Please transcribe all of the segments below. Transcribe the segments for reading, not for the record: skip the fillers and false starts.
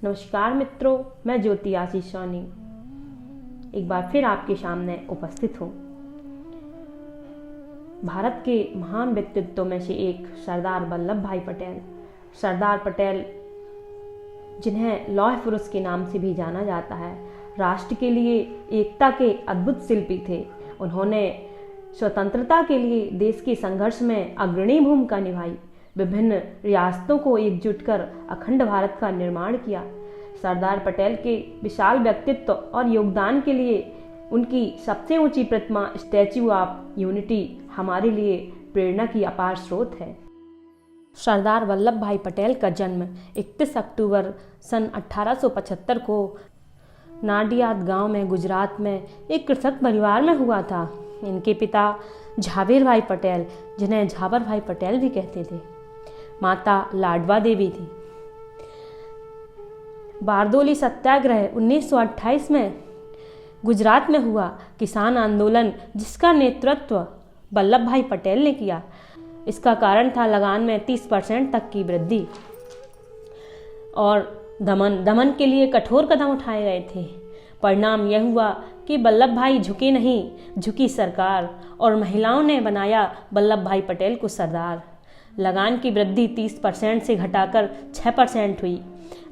नमस्कार मित्रों, मैं ज्योति आशीष सोनी एक बार फिर आपके सामने उपस्थित हूँ। भारत के महान व्यक्तित्वों में से एक सरदार वल्लभ भाई पटेल। सरदार पटेल, जिन्हें लौह पुरुष के नाम से भी जाना जाता है, राष्ट्र के लिए एकता के अद्भुत शिल्पी थे। उन्होंने स्वतंत्रता के लिए देश के संघर्ष में अग्रणी भूमिका निभाई, विभिन्न रियासतों को एकजुट कर अखंड भारत का निर्माण किया। सरदार पटेल के विशाल व्यक्तित्व और योगदान के लिए उनकी सबसे ऊंची प्रतिमा स्टैच्यू ऑफ यूनिटी हमारे लिए प्रेरणा की अपार स्रोत है। सरदार वल्लभ भाई पटेल का जन्म 31 अक्टूबर सन 1875 को नाडियाद गांव में गुजरात में एक कृषक परिवार में हुआ था। इनके पिता झावेर भाई पटेल, जिन्हें झावर भाई पटेल भी कहते थे, माता लाडवा देवी थी। बारदोली सत्याग्रह 1928 में गुजरात में हुआ किसान आंदोलन, जिसका नेतृत्व वल्लभ भाई पटेल ने किया। इसका कारण था लगान में 30% तक की वृद्धि और दमन के लिए कठोर कदम उठाए गए थे। परिणाम यह हुआ कि वल्लभ भाई झुके नहीं, झुकी सरकार, और महिलाओं ने बनाया वल्लभ भाई पटेल को सरदार। लगान की वृद्धि 30% से घटाकर 6% हुई।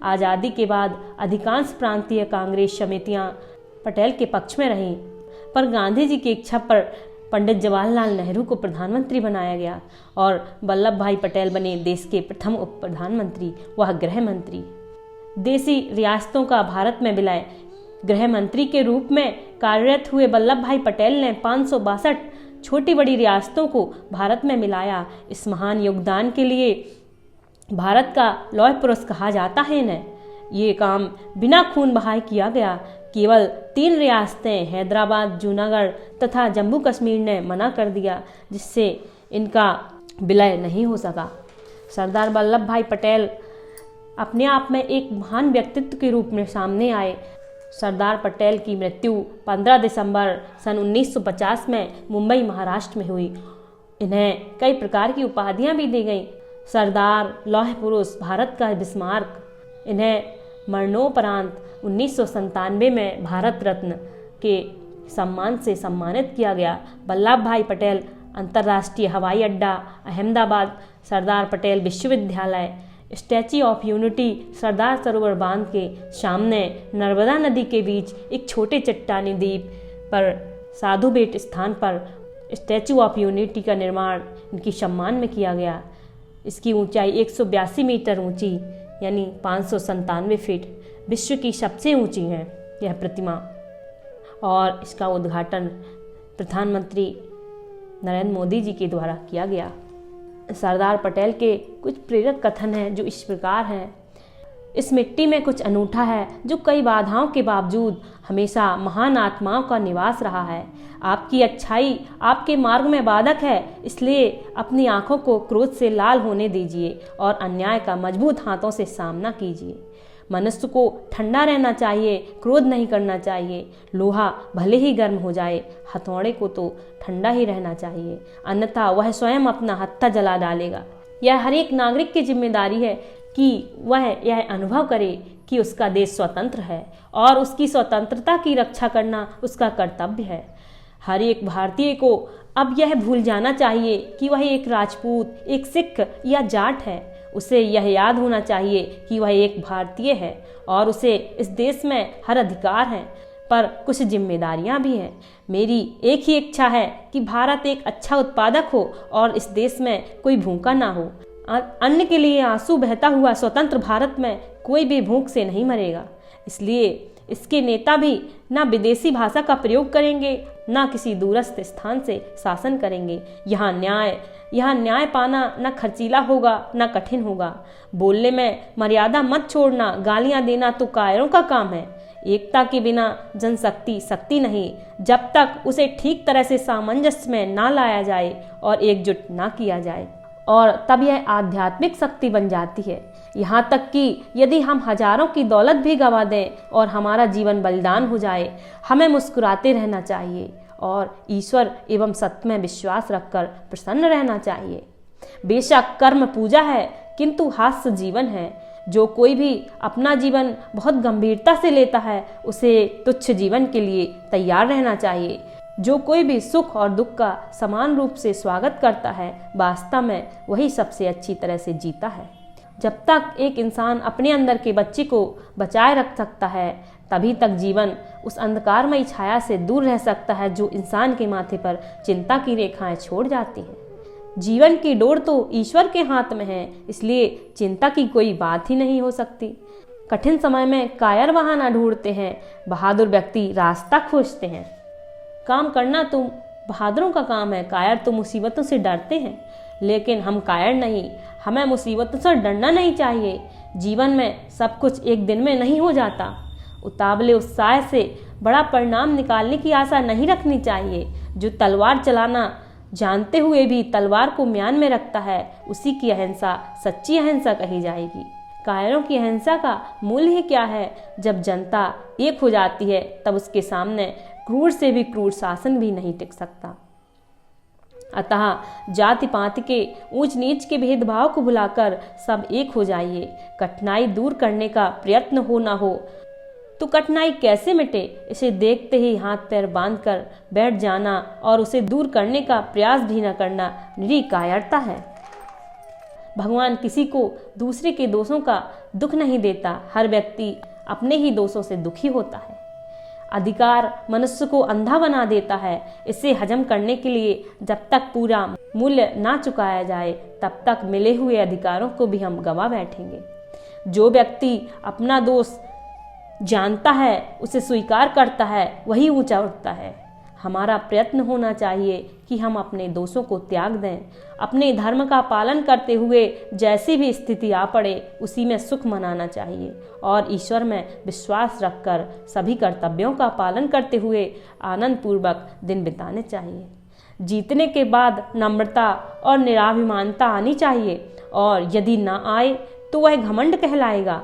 आज़ादी के बाद अधिकांश प्रांतीय कांग्रेस समितियां पटेल के पक्ष में रहीं, पर गांधी जी की इच्छा पर पंडित जवाहरलाल नेहरू को प्रधानमंत्री बनाया गया और वल्लभ भाई पटेल बने देश के प्रथम उप प्रधानमंत्री, वह गृह मंत्री। देशी रियासतों का भारत में विलय, गृह मंत्री के रूप में कार्यरत हुए वल्लभ भाई पटेल ने 562 छोटी बड़ी रियासतों को भारत में मिलाया। इस महान योगदान के लिए भारत का लौह पुरुष कहा जाता है इन्हें। ये काम बिना खून बहाए किया गया। केवल 3 रियासतें हैदराबाद, जूनागढ़ तथा जम्मू कश्मीर ने मना कर दिया, जिससे इनका विलय नहीं हो सका। सरदार वल्लभ भाई पटेल अपने आप में एक महान व्यक्तित्व के रूप में सामने आए। सरदार पटेल की मृत्यु 15 दिसंबर सन 1950 में मुंबई, महाराष्ट्र में हुई। इन्हें कई प्रकार की उपाधियां भी दी गईं। सरदार, लौह पुरुष, भारत का बिस्मार्क। इन्हें मरणोपरांत 1997 में भारत रत्न के सम्मान से सम्मानित किया गया। वल्लभ भाई पटेल अंतर्राष्ट्रीय हवाई अड्डा अहमदाबाद, सरदार पटेल विश्वविद्यालय, statue of unity Sardar Sarovar बांध के सामने नर्मदा नदी के बीच एक छोटे चट्टानी द्वीप पर साधु बेट स्थान पर स्टैच्यू ऑफ यूनिटी का निर्माण इनके सम्मान में किया गया। इसकी ऊंचाई 182 मीटर ऊंची यानी 597 फीट, विश्व की सबसे ऊंची है यह प्रतिमा, और इसका उद्घाटन प्रधानमंत्री नरेंद्र मोदी जी के द्वारा किया गया। सरदार पटेल के कुछ प्रेरक कथन हैं जो इस प्रकार हैं। इस मिट्टी में कुछ अनूठा है जो कई बाधाओं के बावजूद हमेशा महान आत्माओं का निवास रहा है। आपकी अच्छाई आपके मार्ग में बाधक है, इसलिए अपनी आंखों को क्रोध से लाल होने दीजिए और अन्याय का मजबूत हाथों से सामना कीजिए। मनुष्य को ठंडा रहना चाहिए, क्रोध नहीं करना चाहिए। लोहा भले ही गर्म हो जाए, हथौड़े को तो ठंडा ही रहना चाहिए, अन्यथा वह स्वयं अपना हत्था जला डालेगा। यह हर एक नागरिक की जिम्मेदारी है कि वह यह अनुभव करे कि उसका देश स्वतंत्र है और उसकी स्वतंत्रता की रक्षा करना उसका कर्तव्य है। हर एक भारतीय को अब यह भूल जाना चाहिए कि वह एक राजपूत, एक सिख या जाट है। उसे यह याद होना चाहिए कि वह एक भारतीय है और उसे इस देश में हर अधिकार है, पर कुछ जिम्मेदारियां भी हैं। मेरी एक ही इच्छा है कि भारत एक अच्छा उत्पादक हो और इस देश में कोई भूखा ना हो। अन्न के लिए आंसू बहता हुआ स्वतंत्र भारत में कोई भी भूख से नहीं मरेगा। इसलिए इसके नेता भी ना विदेशी भाषा का प्रयोग करेंगे, ना किसी दूरस्थ स्थान से शासन करेंगे। यहाँ न्याय पाना न खर्चीला होगा न कठिन होगा। बोलने में मर्यादा मत छोड़ना, गालियां देना तो कायरों का काम है। एकता के बिना जनशक्ति शक्ति नहीं, जब तक उसे ठीक तरह से सामंजस्य में ना लाया जाए और एकजुट ना किया जाए, और तब यह आध्यात्मिक शक्ति बन जाती है। यहाँ तक कि यदि हम हजारों की दौलत भी गंवा दें और हमारा जीवन बलिदान हो जाए, हमें मुस्कुराते रहना चाहिए और ईश्वर एवं सत्य में विश्वास रखकर प्रसन्न रहना चाहिए। बेशक कर्म पूजा है, किंतु हास्य जीवन है। जो कोई भी अपना जीवन बहुत गंभीरता से लेता है उसे तुच्छ जीवन के लिए तैयार रहना चाहिए। जो कोई भी सुख और दुख का समान रूप से स्वागत करता है वास्तव में वही सबसे अच्छी तरह से जीता है। जब तक एक इंसान अपने अंदर के बच्चे को बचाए रख सकता है तभी तक जीवन उस अंधकारमयी छाया से दूर रह सकता है जो इंसान के माथे पर चिंता की रेखाएं छोड़ जाती हैं। जीवन की डोर तो ईश्वर के हाथ में है, इसलिए चिंता की कोई बात ही नहीं हो सकती। कठिन समय में कायर बहाना ढूंढते हैं, बहादुर व्यक्ति रास्ता खोजते हैं। काम करना तो बहादुरों का काम है, कायर तो मुसीबतों से डरते हैं। लेकिन हम कायर नहीं, हमें मुसीबतों से डरना नहीं चाहिए। जीवन में सब कुछ एक दिन में नहीं हो जाता। उतावले उत्साह से बड़ा परिणाम निकालने की आशा नहीं रखनी चाहिए। जो तलवार चलाना जानते हुए भी तलवार को म्यान में रखता है उसी की अहिंसा सच्ची अहिंसा कही जाएगी। कायरों की अहिंसा का मूल्य ही क्या है? जब जनता एक हो जाती है तब उसके सामने क्रूर से भी क्रूर शासन भी नहीं टिक सकता। अतः जाति पाति के ऊंच नीच के भेदभाव को भुलाकर सब एक हो जाइए। कठिनाई दूर करने का प्रयत्न हो ना हो तो कठिनाई कैसे मिटे, इसे देखते ही हाथ पैर बांधकर बैठ जाना और उसे दूर करने का प्रयास भी न करना निरी कायरता है। भगवान किसी को दूसरे के दोषों का दुख नहीं देता, हर व्यक्ति अपने ही दोषों से दुखी होता है। अधिकार मनुष्य को अंधा बना देता है, इसे हजम करने के लिए जब तक पूरा मूल्य ना चुकाया जाए तब तक मिले हुए अधिकारों को भी हम गवा बैठेंगे। जो व्यक्ति अपना दोष जानता है, उसे स्वीकार करता है, वही ऊंचा उठता है। हमारा प्रयत्न होना चाहिए कि हम अपने दोषों को त्याग दें, अपने धर्म का पालन करते हुए जैसी भी स्थिति आ पड़े उसी में सुख मनाना चाहिए और ईश्वर में विश्वास रखकर सभी कर्तव्यों का पालन करते हुए आनंद पूर्वक दिन बिताने चाहिए। जीतने के बाद नम्रता और निराभिमानता आनी चाहिए और यदि ना आए तो वह घमंड कहलाएगा।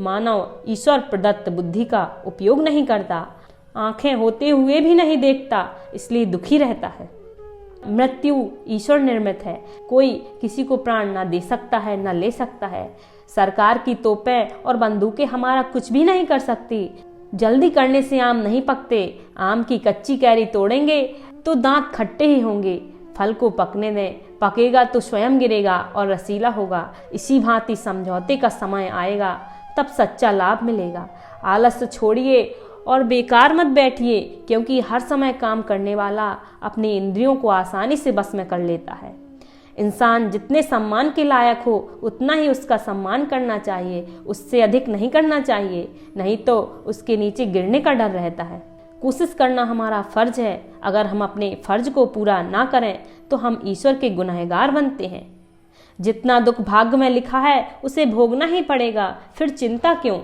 मानव ईश्वर प्रदत्त बुद्धि का उपयोग नहीं करता, आंखें होते हुए भी नहीं देखता, इसलिए दुखी रहता है। मृत्यु ईश्वर निर्मित है, कोई किसी को प्राण ना दे सकता है ना ले सकता है। सरकार की तोपें और बंदूकें हमारा कुछ भी नहीं कर सकती। जल्दी करने से आम नहीं पकते, आम की कच्ची कैरी तोड़ेंगे तो दांत खट्टे ही होंगे। फल को पकने दें, पकेगा तो स्वयं गिरेगा और रसीला होगा। इसी भांति समझौते का समय आएगा तब सच्चा लाभ मिलेगा। आलस छोड़िए और बेकार मत बैठिए, क्योंकि हर समय काम करने वाला अपने इंद्रियों को आसानी से बस में कर लेता है। इंसान जितने सम्मान के लायक हो उतना ही उसका सम्मान करना चाहिए, उससे अधिक नहीं करना चाहिए, नहीं तो उसके नीचे गिरने का डर रहता है। कोशिश करना हमारा फर्ज है। अगर हम अपने फर्ज को पूरा ना करें तो हम ईश्वर के गुनहगार बनते हैं। जितना दुख भाग्य में लिखा है उसे भोगना ही पड़ेगा, फिर चिंता क्यों?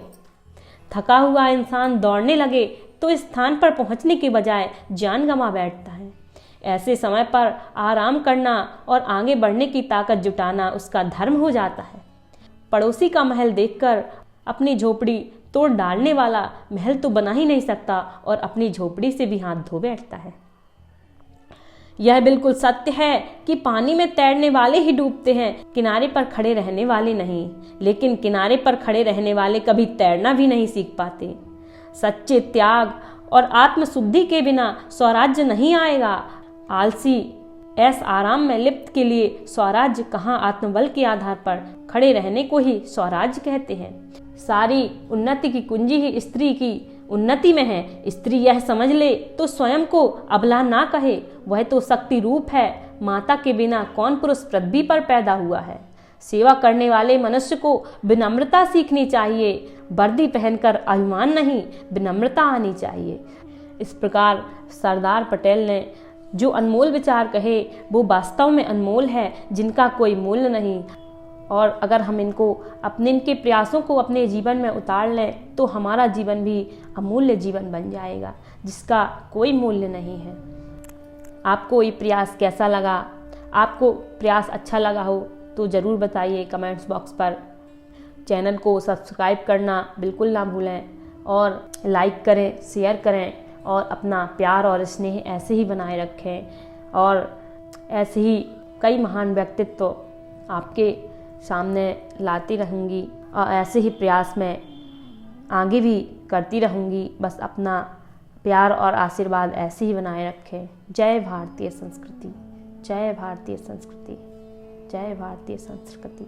थका हुआ इंसान दौड़ने लगे तो इस स्थान पर पहुंचने के बजाय जान गंवा बैठता है। ऐसे समय पर आराम करना और आगे बढ़ने की ताकत जुटाना उसका धर्म हो जाता है। पड़ोसी का महल देखकर अपनी झोपड़ी तोड़ डालने वाला महल तो बना ही नहीं सकता और अपनी झोपड़ी से भी हाथ धो बैठता है। यह बिल्कुल सत्य है कि पानी में तैरने वाले ही डूबते हैं, किनारे पर खड़े रहने वाले नहीं। लेकिन किनारे पर खड़े रहने वाले कभी तैरना भी नहीं सीख पाते। सच्चे त्याग और आत्मशुद्धि के बिना स्वराज्य नहीं आएगा। आलसी ऐस आराम में लिप्त के लिए स्वराज्य कहाँ, आत्मबल के आधार पर खड़े रहने को ही स्वराज्य कहते हैं। सारी उन्नति की कुंजी ही स्त्री की उन्नति में है। स्त्री यह समझ ले तो स्वयं को अबला ना कहे, वह तो शक्ति रूप है। माता के बिना कौन पुरुष पृथ्वी पर पैदा हुआ है। सेवा करने वाले मनुष्य को विनम्रता सीखनी चाहिए। वर्दी पहनकर अभिमान नहीं, विनम्रता आनी चाहिए। इस प्रकार सरदार पटेल ने जो अनमोल विचार कहे वो वास्तव में अनमोल है, जिनका कोई मूल्य नहीं। और अगर हम इनके प्रयासों को अपने जीवन में उतार लें तो हमारा जीवन भी अमूल्य जीवन बन जाएगा, जिसका कोई मूल्य नहीं है। आपको ये प्रयास कैसा लगा? आपको प्रयास अच्छा लगा हो तो ज़रूर बताइए कमेंट्स बॉक्स पर। चैनल को सब्सक्राइब करना बिल्कुल ना भूलें और लाइक करें, शेयर करें और अपना प्यार और स्नेह ऐसे ही बनाए रखें। और ऐसे ही कई महान व्यक्तित्व आपके सामने लाती रहूँगी और ऐसे ही प्रयास मैं आगे भी करती रहूँगी। बस अपना प्यार और आशीर्वाद ऐसे ही बनाए रखें। जय भारतीय संस्कृति, जय भारतीय संस्कृति, जय भारतीय संस्कृति।